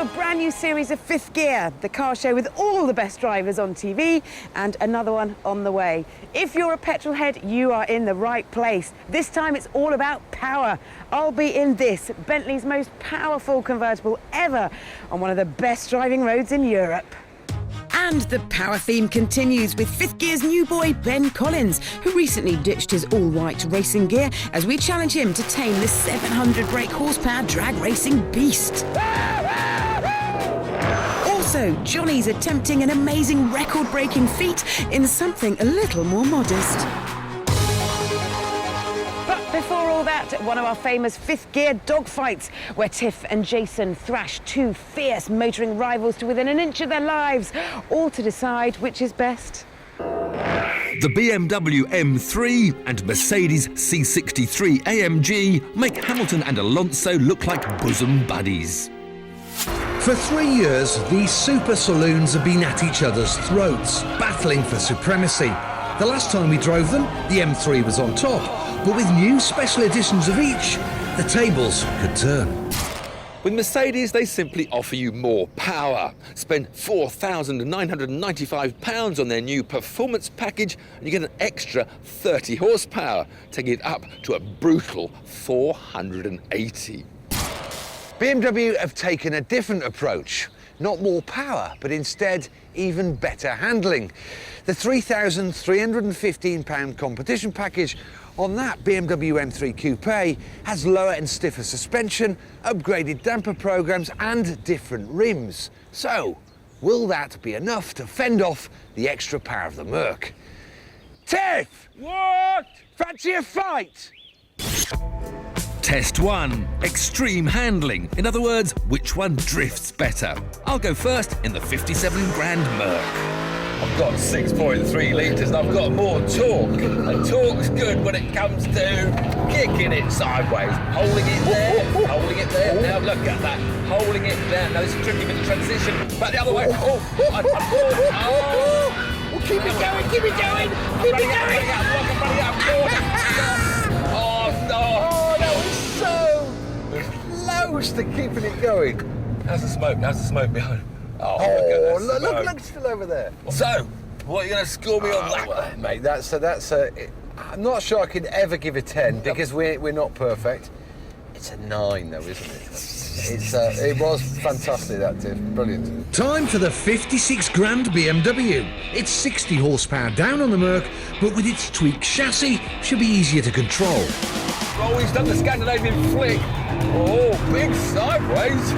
a brand new series of Fifth Gear, the car show with all the best drivers on TV, and another one on the way. If you're a petrol head, you are in the right place. This time it's all about power. I'll be in this, Bentley's most powerful convertible ever, on one of the best driving roads in Europe. And the power theme continues with Fifth Gear's new boy, Ben Collins, who recently ditched his all-white racing gear as we challenge him to tame this 700 brake horsepower drag racing beast. Also, Johnny's attempting an amazing record-breaking feat in something a little more modest. But before all that, one of our famous Fifth Gear dogfights, where Tiff and Jason thrash two fierce motoring rivals to within an inch of their lives, all to decide which is best. The BMW M3 and Mercedes C63 AMG make Hamilton and Alonso look like bosom buddies. For 3 years, these super saloons have been at each other's throats, battling for supremacy. The last time we drove them, the M3 was on top, but with new special editions of each, the tables could turn. With Mercedes, they simply offer you more power. Spend £4,995 on their new performance package and you get an extra 30 horsepower, taking it up to a brutal 480. BMW have taken a different approach. Not more power, but instead even better handling. The £3,315 competition package on that BMW M3 Coupe has lower and stiffer suspension, upgraded damper programs and different rims. So, will that be enough to fend off the extra power of the Merc? Tiff! What? Fancy a fight? Test 1. Extreme handling. In other words, which one drifts better? I'll go first in the 57 grand Merc. I've got 6.3 litres and I've got more torque. And torque's good when it comes to kicking it sideways. Holding it there, holding it there. Now look at that. Holding it there. Now this is tricky with the transition. Back the other way. Keep it going, keep it going, keep it going! Oh no! So close to keeping it going. How's the smoke? How's the smoke behind? Look, still over there. So, what are you going to score me on that? Well, mate, that's I'm not sure I can ever give a 10 because we're not perfect. It's a 9 though, isn't it? It was fantastic, that Tiff. Brilliant. Time for the 56 grand BMW. It's 60 horsepower down on the Merc, but with its tweaked chassis, should be easier to control. Oh, he's done the Scandinavian flick. Oh, big sideways.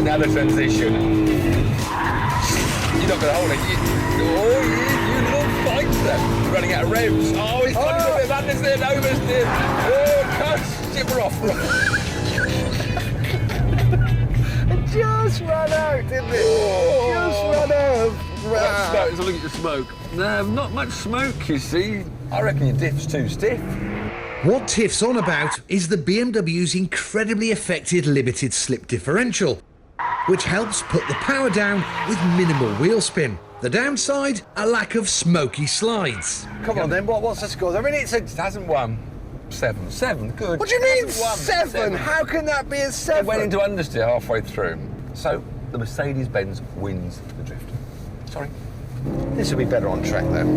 Now the transition. You're not going to hold it. You little fighter. Running out of revs. Oh, he's got a bit of understeer, oversteer. Oh, cuts. Skipper off. It just ran out, didn't it? Just ran out. Let's look at the smoke. No, not much smoke, you see. I reckon your diff's too stiff. What Tiff's on about is the BMW's incredibly effective limited slip differential, which helps put the power down with minimal wheel spin. The downside, a lack of smoky slides. Come on then, what's the score? I mean, it hasn't won. 7. 7, good. What do you mean 7? How can that be a 7? It went into understeer halfway through. So, the Mercedes-Benz wins the drift. Sorry. This will be better on track though.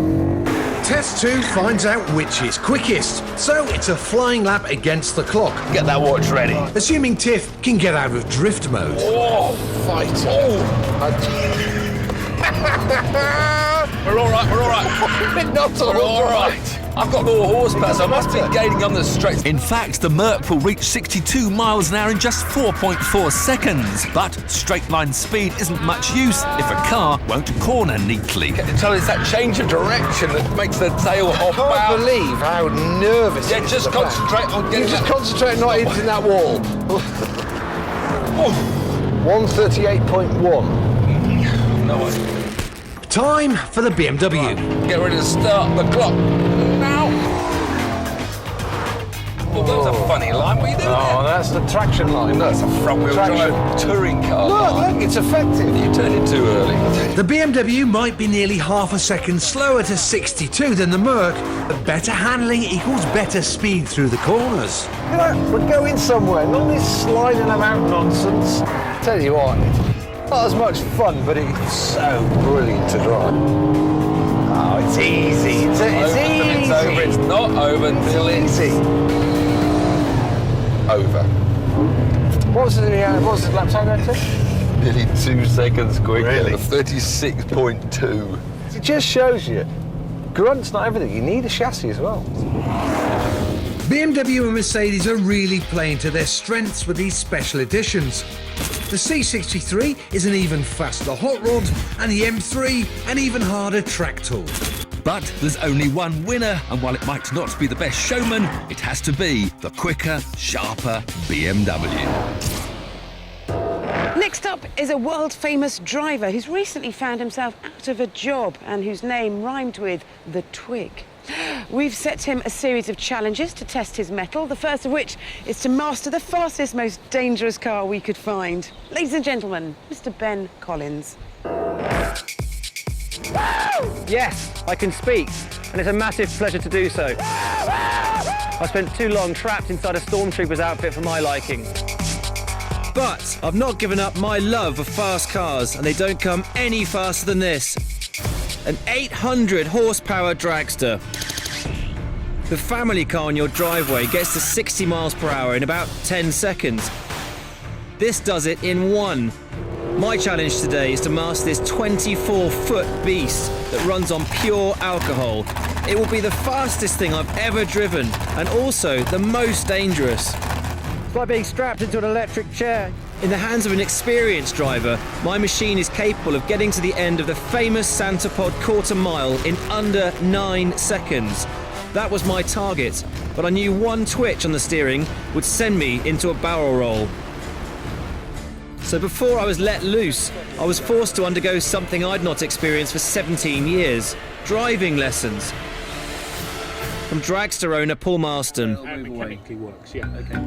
Test 2 finds out which is quickest, so it's a flying lap against the clock. Get that watch ready. Assuming Tiff can get out of drift mode. Oh, Fighter. Oh. We're all right, we're all right. Not all right. I've got more horsepower, so I must be gaining on the straight. In fact, the Merc will reach 62 miles an hour in just 4.4 seconds. But straight line speed isn't much use if a car won't corner neatly. So it's that change of direction that makes the tail hop I can't out. believe how nervous. Yeah, just concentrate on getting. Just concentrate not hitting that wall. 138.1. No way. Time for the BMW. Get ready to start the clock. Now. Oh, that was a funny line. What are you doing there? That's the traction line. That's a front-wheel drive touring car. Look, it's effective. You turned it too early. The BMW might be nearly half a second slower to 62 than the Merc, but better handling equals better speed through the corners. Look, we're going somewhere, not this sliding about nonsense. Tell you what, not as much fun, but it's so brilliant to drive. Oh, it's easy. It's easy. It's over. It's not over until it's easy. Over. What was the lap time there, Tiff? Nearly 2 seconds quicker. Really? 36.2. It just shows you, grunt's not everything. You need a chassis as well. BMW and Mercedes are really playing to their strengths with these special editions. The C63 is an even faster hot rod, and the M3 an even harder track tool. But there's only one winner, and while it might not be the best showman, it has to be the quicker, sharper BMW. Next up is a world-famous driver who's recently found himself out of a job and whose name rhymed with the Twig. We've set him a series of challenges to test his mettle, the first of which is to master the fastest, most dangerous car we could find. Ladies and gentlemen, Mr. Ben Collins. Yes, I can speak, and it's a massive pleasure to do so. I spent too long trapped inside a stormtrooper's outfit for my liking. But I've not given up my love of fast cars, and they don't come any faster than this. An 800 horsepower dragster. The family car on your driveway gets to 60 miles per hour in about 10 seconds. This does it in one. My challenge today is to master this 24-foot beast that runs on pure alcohol. It will be the fastest thing I've ever driven, and also the most dangerous. It's like being strapped into an electric chair. In the hands of an experienced driver, my machine is capable of getting to the end of the famous Santa Pod quarter mile in under 9 seconds. That was my target, but I knew one twitch on the steering would send me into a barrel roll. So before I was let loose, I was forced to undergo something I'd not experienced for 17 years, driving lessons. From dragster owner Paul Marston. Mechanically works, yeah, okay.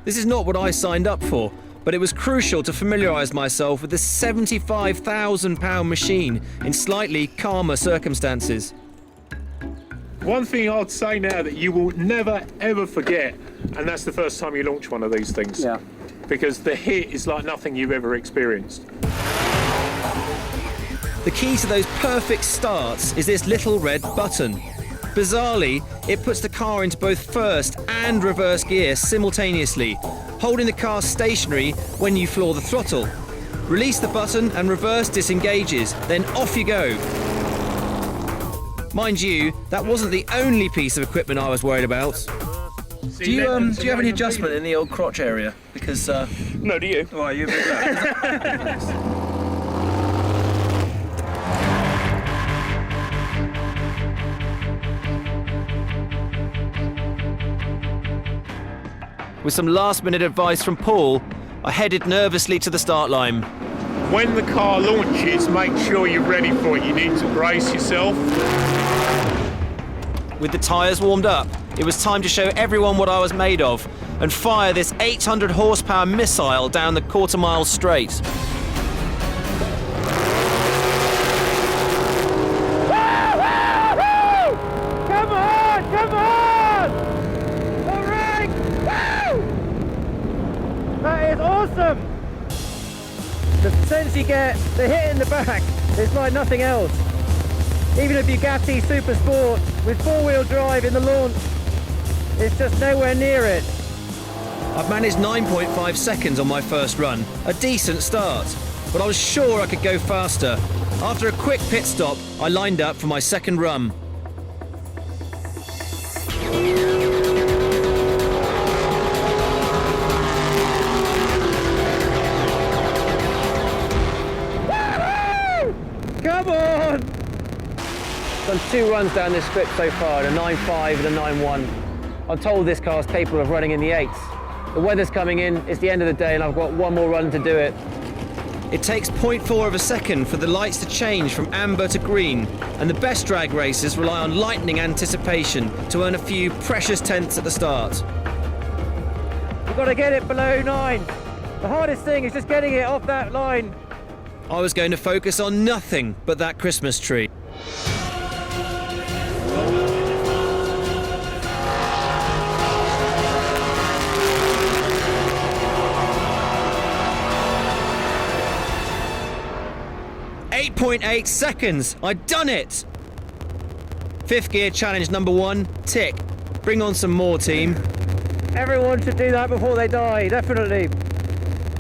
This is not what I signed up for, but it was crucial to familiarise myself with this £75,000 machine in slightly calmer circumstances. One thing I'd say now that you will never ever forget, and that's the first time you launch one of these things. Yeah. Because the hit is like nothing you've ever experienced. The key to those perfect starts is this little red button. Bizarrely, it puts the car into both first and reverse gear simultaneously, holding the car stationary when you floor the throttle. Release the button and reverse disengages, then off you go. Mind you, that wasn't the only piece of equipment I was worried about. Do you have any adjustment in the old crotch area? Because No, do you? well, you're a bit low. With some last-minute advice from Paul, I headed nervously to the start line. When the car launches, make sure you're ready for it. You need to brace yourself. With the tyres warmed up, it was time to show everyone what I was made of and fire this 800 horsepower missile down the quarter mile straight. Come on! Come on! All right! Woo! That is awesome! The sense you get, the hit in the back, is like nothing else. Even a Bugatti Super Sport with four-wheel drive in the launch, it's just nowhere near it. I've managed 9.5 seconds on my first run, a decent start, but I was sure I could go faster. After a quick pit stop, I lined up for my second run. Come on! Done 2 runs down this strip so far, a 9.5 and a 9.1. I'm told this car's capable of running in the 8s. The weather's coming in, it's the end of the day, and I've got one more run to do it. It takes 0.4 of a second for the lights to change from amber to green, and the best drag racers rely on lightning anticipation to earn a few precious tenths at the start. We've got to get it below 9. The hardest thing is just getting it off that line. I was going to focus on nothing but that Christmas tree. 9.8 seconds. I'd done it. Fifth gear challenge number 1, tick. Bring on some more, team. Everyone should do that before they die, definitely.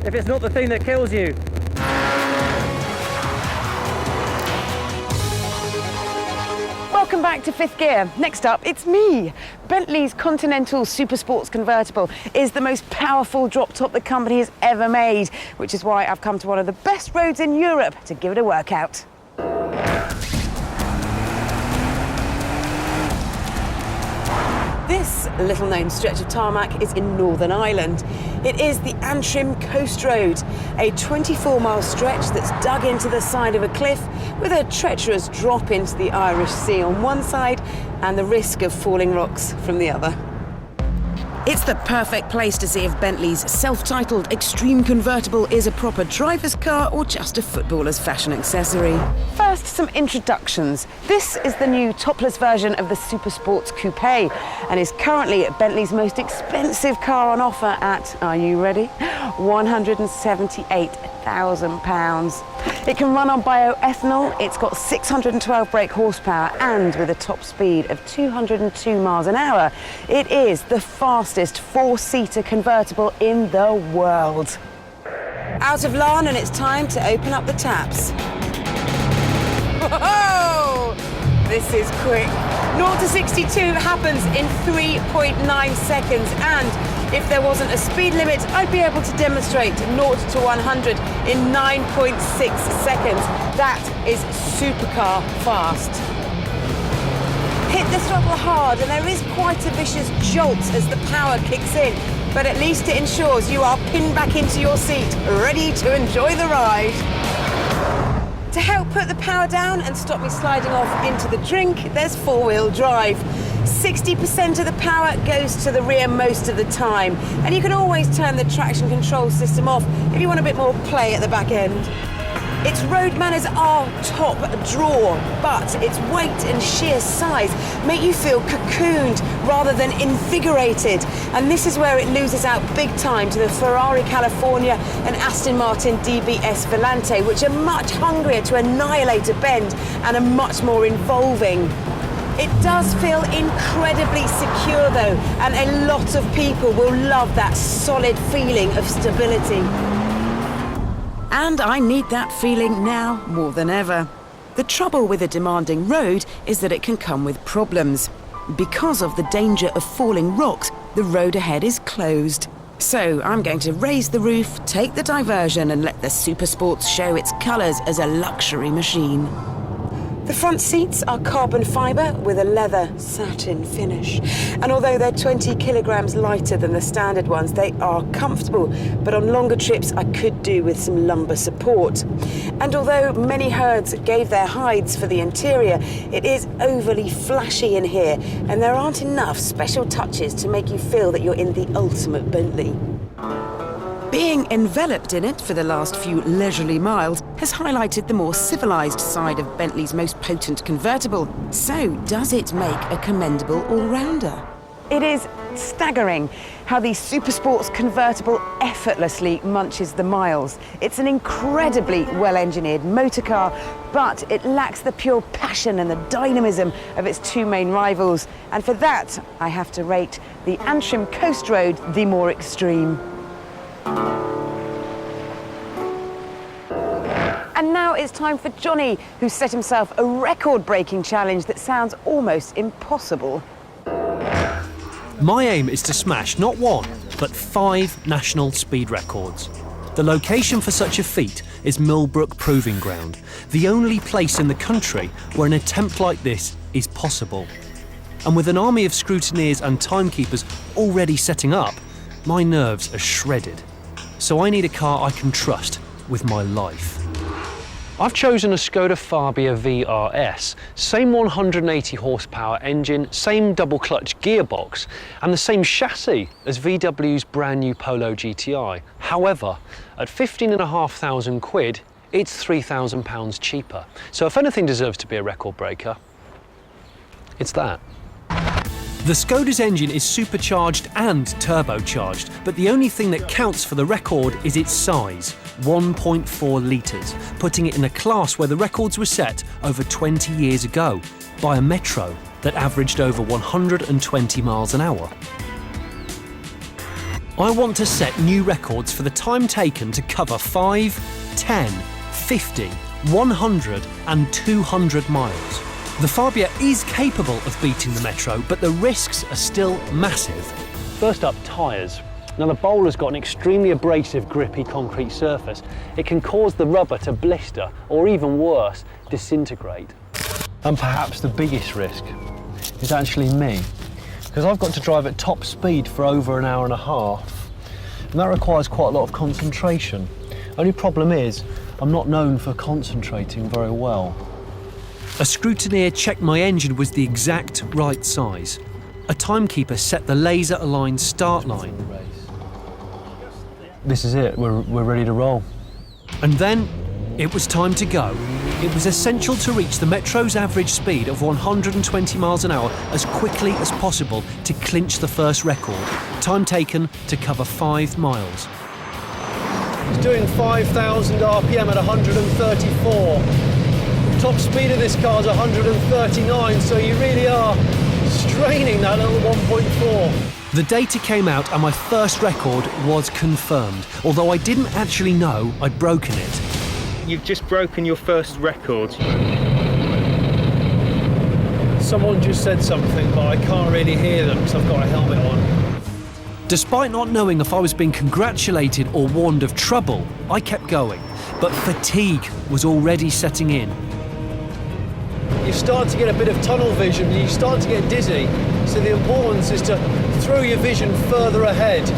If it's not the thing that kills you. Welcome back to Fifth Gear. Next up, it's me. Bentley's Continental Super Sports Convertible is the most powerful drop top the company has ever made, which is why I've come to one of the best roads in Europe to give it a workout. This little-known stretch of tarmac is in Northern Ireland. It is the Antrim Coast Road, a 24-mile stretch that's dug into the side of a cliff with a treacherous drop into the Irish Sea on one side and the risk of falling rocks from the other. It's the perfect place to see if Bentley's self-titled Extreme Convertible is a proper driver's car or just a footballer's fashion accessory. First, some introductions. This is the new topless version of the Super Sports Coupe and is currently Bentley's most expensive car on offer at, are you ready? £178,000. It can run on bioethanol, it's got 612 brake horsepower and with a top speed of 202 miles an hour, it is the fastest four-seater convertible in the world. Out of LAN and it's time to open up the taps. Whoa! This is quick. 0 to 62 happens in 3.9 seconds and if there wasn't a speed limit, I'd be able to demonstrate 0 to 100 in 9.6 seconds. That is supercar fast. Hit the throttle hard and there is quite a vicious jolt as the power kicks in, but at least it ensures you are pinned back into your seat, ready to enjoy the ride. To help put the power down and stop me sliding off into the drink, there's four-wheel drive. 60% of the power goes to the rear most of the time, and you can always turn the traction control system off if you want a bit more play at the back end. Its road manners are top draw, but its weight and sheer size make you feel cocooned rather than invigorated. And this is where it loses out big time to the Ferrari California and Aston Martin DBS Volante, which are much hungrier to annihilate a bend and are much more involving. It does feel incredibly secure though, and a lot of people will love that solid feeling of stability. And I need that feeling now more than ever. The trouble with a demanding road is that it can come with problems. Because of the danger of falling rocks, the road ahead is closed. So I'm going to raise the roof, take the diversion and let the Super Sports show its colours as a luxury machine. The front seats are carbon fibre with a leather satin finish. And although they're 20 kilograms lighter than the standard ones, they are comfortable. But on longer trips, I could do with some lumbar support. And although many herds gave their hides for the interior, it is overly flashy in here. And there aren't enough special touches to make you feel that you're in the ultimate Bentley. Being enveloped in it for the last few leisurely miles has highlighted the more civilised side of Bentley's most potent convertible. So, does it make a commendable all-rounder? It is staggering how the Super Sports convertible effortlessly munches the miles. It's an incredibly well-engineered motor car, but it lacks the pure passion and the dynamism of its two main rivals. And for that, I have to rate the Antrim Coast Road the more extreme. And now it's time for Johnny, who set himself a record-breaking challenge that sounds almost impossible. My aim is to smash not one, but 5 national speed records. The location for such a feat is Millbrook Proving Ground, the only place in the country where an attempt like this is possible. And with an army of scrutineers and timekeepers already setting up, my nerves are shredded. So I need a car I can trust with my life. I've chosen a Skoda Fabia VRS, same 180 horsepower engine, same double clutch gearbox, and the same chassis as VW's brand new Polo GTI. However, at £15,500, it's £3,000 cheaper. So if anything deserves to be a record breaker, it's that. The Skoda's engine is supercharged and turbocharged, but the only thing that counts for the record is its size. 1.4 litres, putting it in a class where the records were set over 20 years ago by a Metro that averaged over 120 miles an hour. I want to set new records for the time taken to cover 5, 10, 50, 100 and 200 miles. The Fabia is capable of beating the Metro, but the risks are still massive. First up, tyres. Now the bowler's got an extremely abrasive, grippy concrete surface. It can cause the rubber to blister, or even worse, disintegrate. And perhaps the biggest risk is actually me, because I've got to drive at top speed for over an hour and a half, and that requires quite a lot of concentration. Only problem is, I'm not known for concentrating very well. A scrutineer checked my engine was the exact right size. A timekeeper set the laser-aligned start line. This is it, we're ready to roll. And then, it was time to go. It was essential to reach the Metro's average speed of 120 miles an hour as quickly as possible to clinch the first record, time taken to cover 5 miles. It's doing 5,000 RPM at 134. Top speed of this car is 139, so you really are straining that little 1.4. The data came out and my first record was confirmed, although I didn't actually know I'd broken it. You've just broken your first record. Someone just said something, but I can't really hear them because I've got a helmet on. Despite not knowing if I was being congratulated or warned of trouble, I kept going, but fatigue was already setting in. You start to get a bit of tunnel vision, you start to get dizzy, so the importance is to throw your vision further ahead.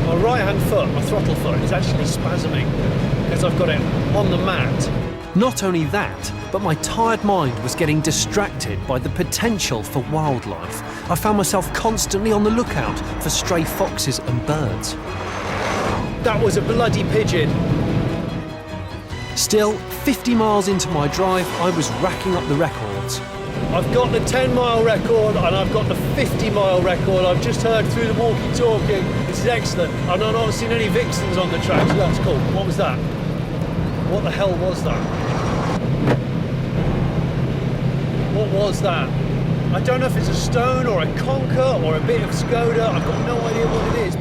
My right-hand foot, my throttle foot, is actually spasming because I've got it on the mat. Not only that, but my tired mind was getting distracted by the potential for wildlife. I found myself constantly on the lookout for stray foxes and birds. That was a bloody pigeon. Still, 50 miles into my drive, I was racking up the records. I've got the 10-mile record and I've got the 50-mile record. I've just heard through the walkie-talkie. This is excellent. I've not seen any vixens on the track, so that's cool. What was that? What the hell was that? What was that? I don't know if it's a stone or a conker or a bit of Skoda. I've got no idea what it is.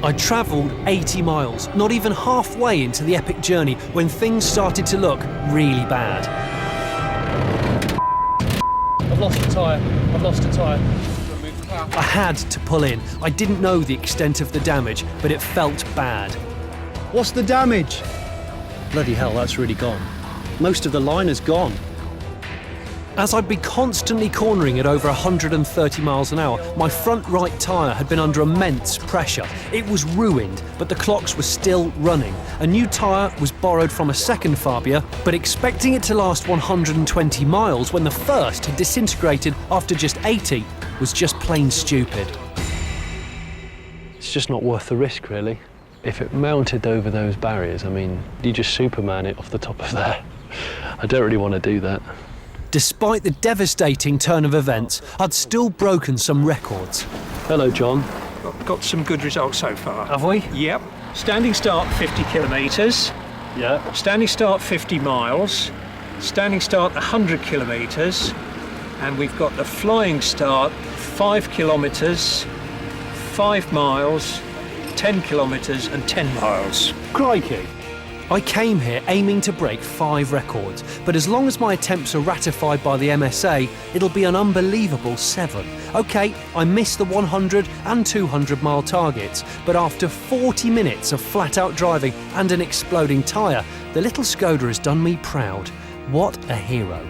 I travelled 80 miles, not even halfway into the epic journey, when things started to look really bad. I've lost a tyre. I've lost a tyre. I had to pull in. I didn't know the extent of the damage, but it felt bad. What's the damage? Bloody hell, that's really gone. Most of the liner's gone. As I'd be constantly cornering at over 130 miles an hour, my front right tyre had been under immense pressure. It was ruined, but the clocks were still running. A new tyre was borrowed from a second Fabia, but expecting it to last 120 miles when the first had disintegrated after just 80 was just plain stupid. It's just not worth the risk, really. If it mounted over those barriers, I mean, you just Superman it off the top of there. I don't really want to do that. Despite the devastating turn of events, I'd still broken some records. Hello, John. Got some good results so far. Have we? Yep. Standing start 50 kilometres. Yeah. Standing start 50 miles. Standing start 100 kilometres. And we've got the flying start 5 kilometres, 5 miles, 10 kilometres and 10 miles. Crikey. I came here aiming to break 5 records, but as long as my attempts are ratified by the MSA, it'll be an unbelievable 7. OK, I missed the 100 and 200 mile targets, but after 40 minutes of flat-out driving and an exploding tyre, the little Skoda has done me proud. What a hero.